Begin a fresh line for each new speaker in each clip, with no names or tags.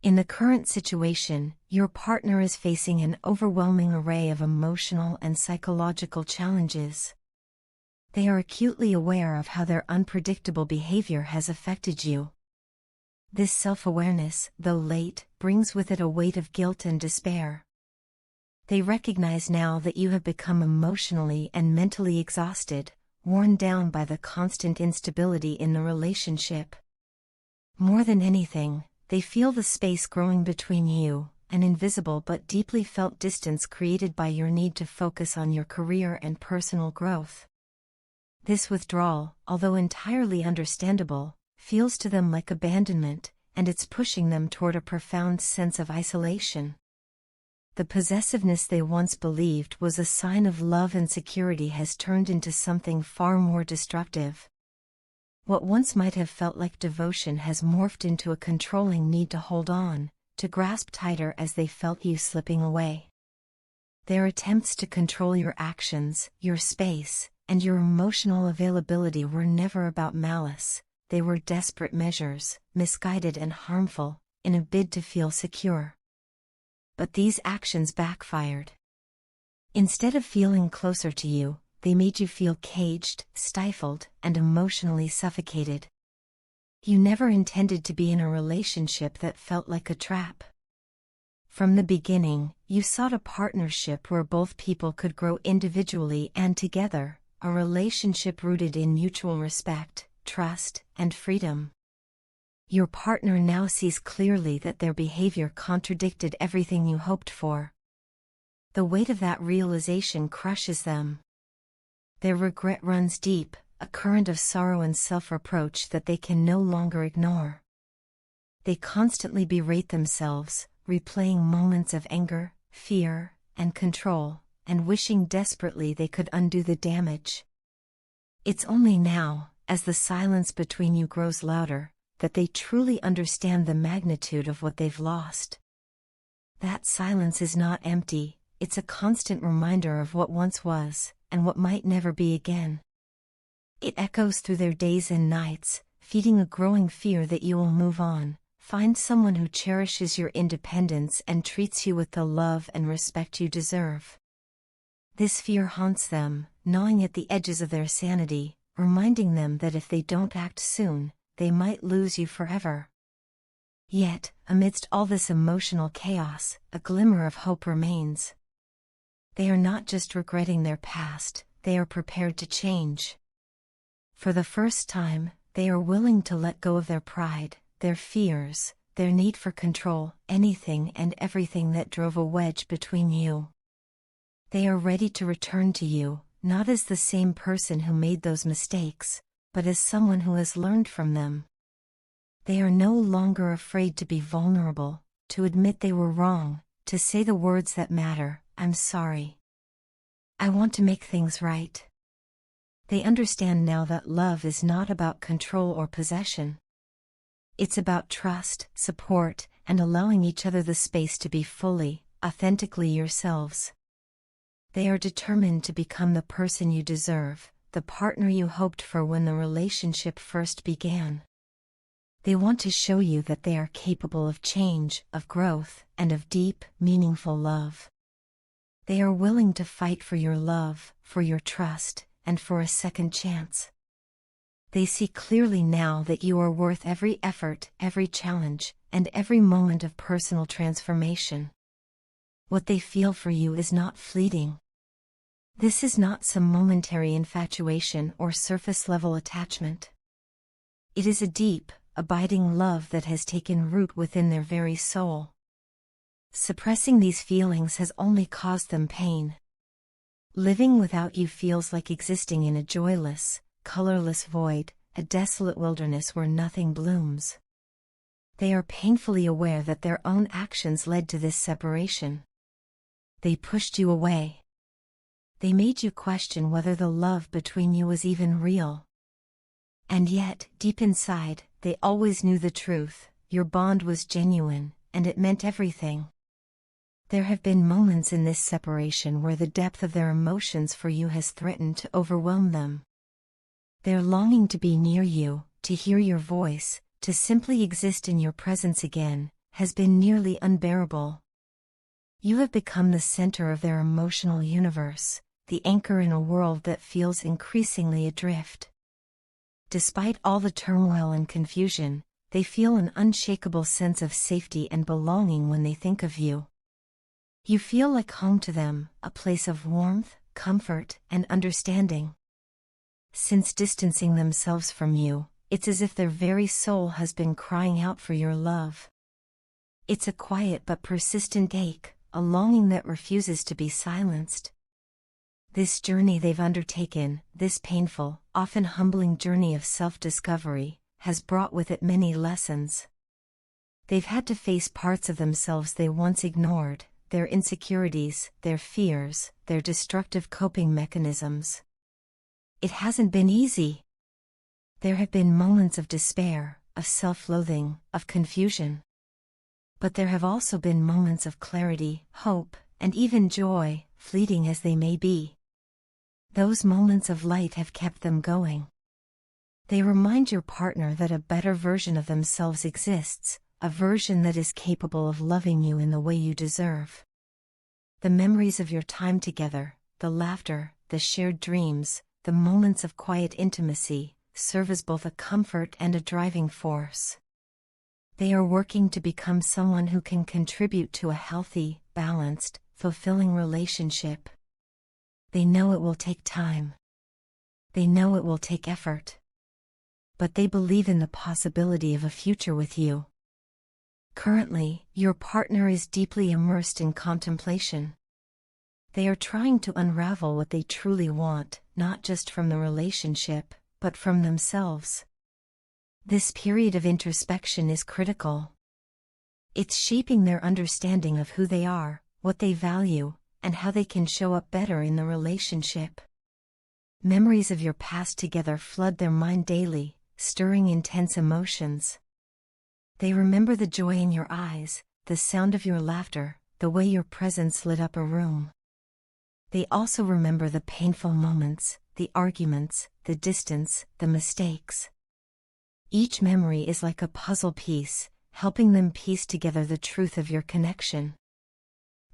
In the current situation, your partner is facing an overwhelming array of emotional and psychological challenges. They are acutely aware of how their unpredictable behavior has affected you. This self-awareness, though late, brings with it a weight of guilt and despair. They recognize now that you have become emotionally and mentally exhausted, worn down by the constant instability in the relationship. More than anything, they feel the space growing between you, an invisible but deeply felt distance created by your need to focus on your career and personal growth. This withdrawal, although entirely understandable, feels to them like abandonment, and it's pushing them toward a profound sense of isolation. The possessiveness they once believed was a sign of love and security has turned into something far more destructive. What once might have felt like devotion has morphed into a controlling need to hold on, to grasp tighter as they felt you slipping away. Their attempts to control your actions, your space, and your emotional availability were never about malice. They were desperate measures, misguided and harmful, in a bid to feel secure. But these actions backfired. Instead of feeling closer to you, they made you feel caged, stifled, and emotionally suffocated. You never intended to be in a relationship that felt like a trap. From the beginning, you sought a partnership where both people could grow individually and together, a relationship rooted in mutual respect, trust, and freedom. Your partner now sees clearly that their behavior contradicted everything you hoped for. The weight of that realization crushes them. Their regret runs deep, a current of sorrow and self-reproach that they can no longer ignore. They constantly berate themselves, replaying moments of anger, fear, and control, and wishing desperately they could undo the damage. It's only now, as the silence between you grows louder, that they truly understand the magnitude of what they've lost. That silence is not empty, it's a constant reminder of what once was, and what might never be again. It echoes through their days and nights, feeding a growing fear that you will move on, find someone who cherishes your independence and treats you with the love and respect you deserve. This fear haunts them, gnawing at the edges of their sanity, reminding them that if they don't act soon, they might lose you forever. Yet, amidst all this emotional chaos, a glimmer of hope remains. They are not just regretting their past, they are prepared to change. For the first time, they are willing to let go of their pride, their fears, their need for control, anything and everything that drove a wedge between you. They are ready to return to you, not as the same person who made those mistakes, but as someone who has learned from them. They are no longer afraid to be vulnerable, to admit they were wrong, to say the words that matter, "I'm sorry. I want to make things right." They understand now that love is not about control or possession. It's about trust, support, and allowing each other the space to be fully, authentically yourselves. They are determined to become the person you deserve, the partner you hoped for when the relationship first began. They want to show you that they are capable of change, of growth, and of deep, meaningful love. They are willing to fight for your love, for your trust, and for a second chance. They see clearly now that you are worth every effort, every challenge, and every moment of personal transformation. What they feel for you is not fleeting. This is not some momentary infatuation or surface-level attachment. It is a deep, abiding love that has taken root within their very soul. Suppressing these feelings has only caused them pain. Living without you feels like existing in a joyless, colorless void, a desolate wilderness where nothing blooms. They are painfully aware that their own actions led to this separation. They pushed you away. They made you question whether the love between you was even real. And yet, deep inside, they always knew the truth. Your bond was genuine, and it meant everything. There have been moments in this separation where the depth of their emotions for you has threatened to overwhelm them. Their longing to be near you, to hear your voice, to simply exist in your presence again, has been nearly unbearable. You have become the center of their emotional universe, the anchor in a world that feels increasingly adrift. Despite all the turmoil and confusion, they feel an unshakable sense of safety and belonging when they think of you. You feel like home to them, a place of warmth, comfort, and understanding. Since distancing themselves from you, it's as if their very soul has been crying out for your love. It's a quiet but persistent ache, a longing that refuses to be silenced. This journey they've undertaken, this painful, often humbling journey of self-discovery, has brought with it many lessons. They've had to face parts of themselves they once ignored, their insecurities, their fears, their destructive coping mechanisms. It hasn't been easy. There have been moments of despair, of self-loathing, of confusion. But there have also been moments of clarity, hope, and even joy, fleeting as they may be. Those moments of light have kept them going. They remind your partner that a better version of themselves exists, a version that is capable of loving you in the way you deserve. The memories of your time together, the laughter, the shared dreams, the moments of quiet intimacy, serve as both a comfort and a driving force. They are working to become someone who can contribute to a healthy, balanced, fulfilling relationship. They know it will take time. They know it will take effort. But they believe in the possibility of a future with you. Currently, your partner is deeply immersed in contemplation. They are trying to unravel what they truly want, not just from the relationship, but from themselves. This period of introspection is critical. It's shaping their understanding of who they are, what they value, and how they can show up better in the relationship. Memories of your past together flood their mind daily, stirring intense emotions. They remember the joy in your eyes, the sound of your laughter, the way your presence lit up a room. They also remember the painful moments, the arguments, the distance, the mistakes. Each memory is like a puzzle piece, helping them piece together the truth of your connection.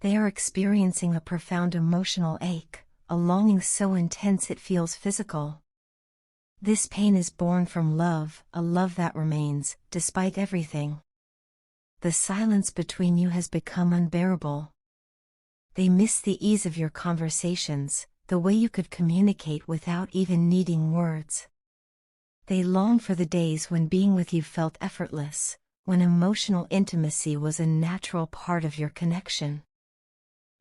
They are experiencing a profound emotional ache, a longing so intense it feels physical. This pain is born from love, a love that remains, despite everything. The silence between you has become unbearable. They miss the ease of your conversations, the way you could communicate without even needing words. They long for the days when being with you felt effortless, when emotional intimacy was a natural part of your connection.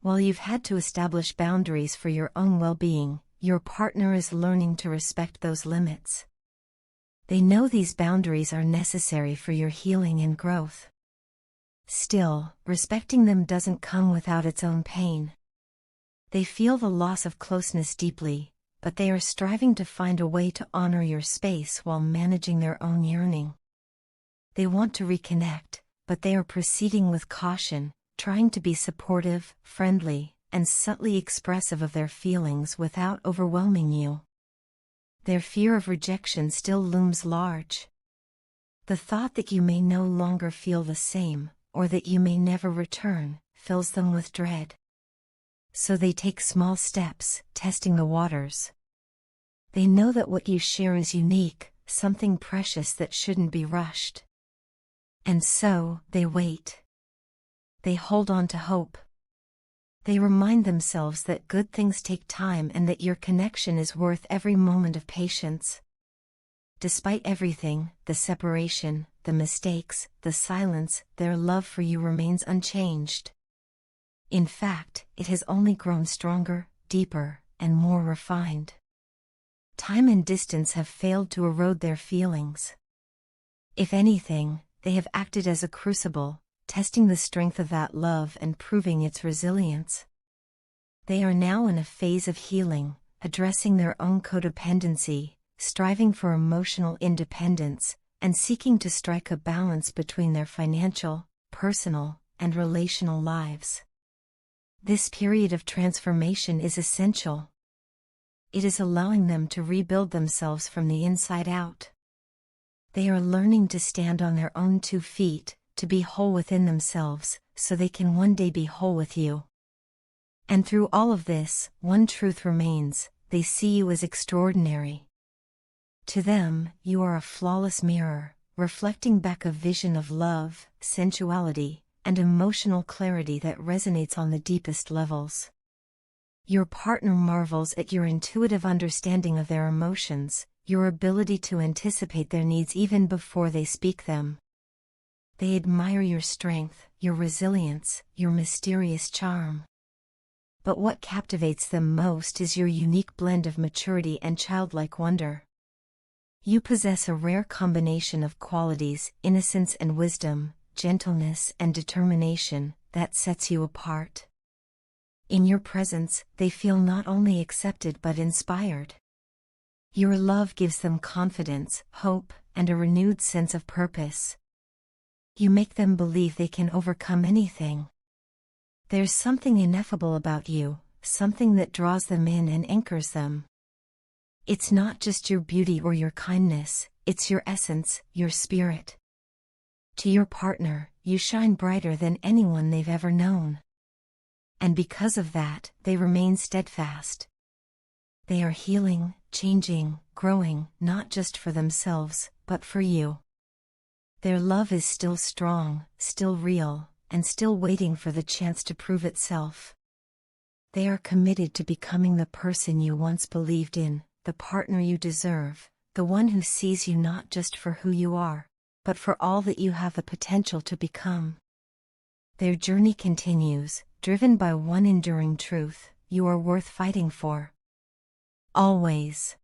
While you've had to establish boundaries for your own well-being, your partner is learning to respect those limits. They know these boundaries are necessary for your healing and growth. Still, respecting them doesn't come without its own pain. They feel the loss of closeness deeply, but they are striving to find a way to honor your space while managing their own yearning. They want to reconnect, but they are proceeding with caution, trying to be supportive, friendly, and subtly expressive of their feelings without overwhelming you. Their fear of rejection still looms large. The thought that you may no longer feel the same, or that you may never return, fills them with dread. So they take small steps, testing the waters. They know that what you share is unique, something precious that shouldn't be rushed. And so, they wait. They hold on to hope. They remind themselves that good things take time and that your connection is worth every moment of patience. Despite everything, the separation, the mistakes, the silence, their love for you remains unchanged. In fact, it has only grown stronger, deeper, and more refined. Time and distance have failed to erode their feelings. If anything, they have acted as a crucible, testing the strength of that love and proving its resilience. They are now in a phase of healing, addressing their own codependency, striving for emotional independence, and seeking to strike a balance between their financial, personal, and relational lives. This period of transformation is essential. It is allowing them to rebuild themselves from the inside out. They are learning to stand on their own 2 feet, to be whole within themselves, so they can one day be whole with you. And through all of this, one truth remains: they see you as extraordinary. To them, you are a flawless mirror, reflecting back a vision of love, sensuality, and emotional clarity that resonates on the deepest levels. Your partner marvels at your intuitive understanding of their emotions, your ability to anticipate their needs even before they speak them. They admire your strength, your resilience, your mysterious charm. But what captivates them most is your unique blend of maturity and childlike wonder. You possess a rare combination of qualities: innocence and wisdom, gentleness and determination, that sets you apart. In your presence, they feel not only accepted but inspired. Your love gives them confidence, hope, and a renewed sense of purpose. You make them believe they can overcome anything. There's something ineffable about you, something that draws them in and anchors them. It's not just your beauty or your kindness, it's your essence, your spirit. To your partner, you shine brighter than anyone they've ever known. And because of that, they remain steadfast. They are healing, changing, growing, not just for themselves, but for you. Their love is still strong, still real, and still waiting for the chance to prove itself. They are committed to becoming the person you once believed in, the partner you deserve, the one who sees you not just for who you are, but for all that you have the potential to become. Their journey continues, driven by one enduring truth: you are worth fighting for. Always.